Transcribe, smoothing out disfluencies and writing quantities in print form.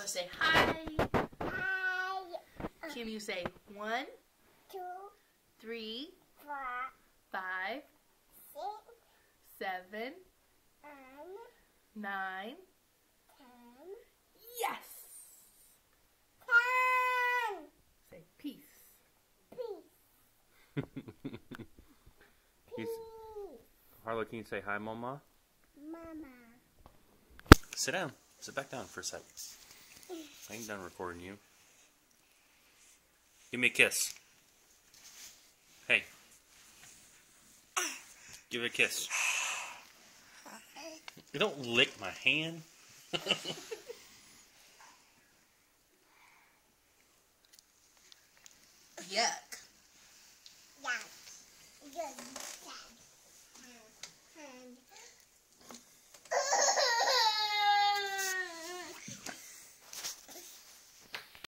to say hi. Hi. Can you say 1, 2, 3, 4, 5, 6, 7, 9, 9? 10. Yes! 10. Say peace. Peace. Peace. Harlow, can you say hi, Mama? Mama. Sit down. Sit back down for a sec. I ain't done recording you. Give me a kiss. Hey. Give it a kiss. You don't lick my hand. Yuck.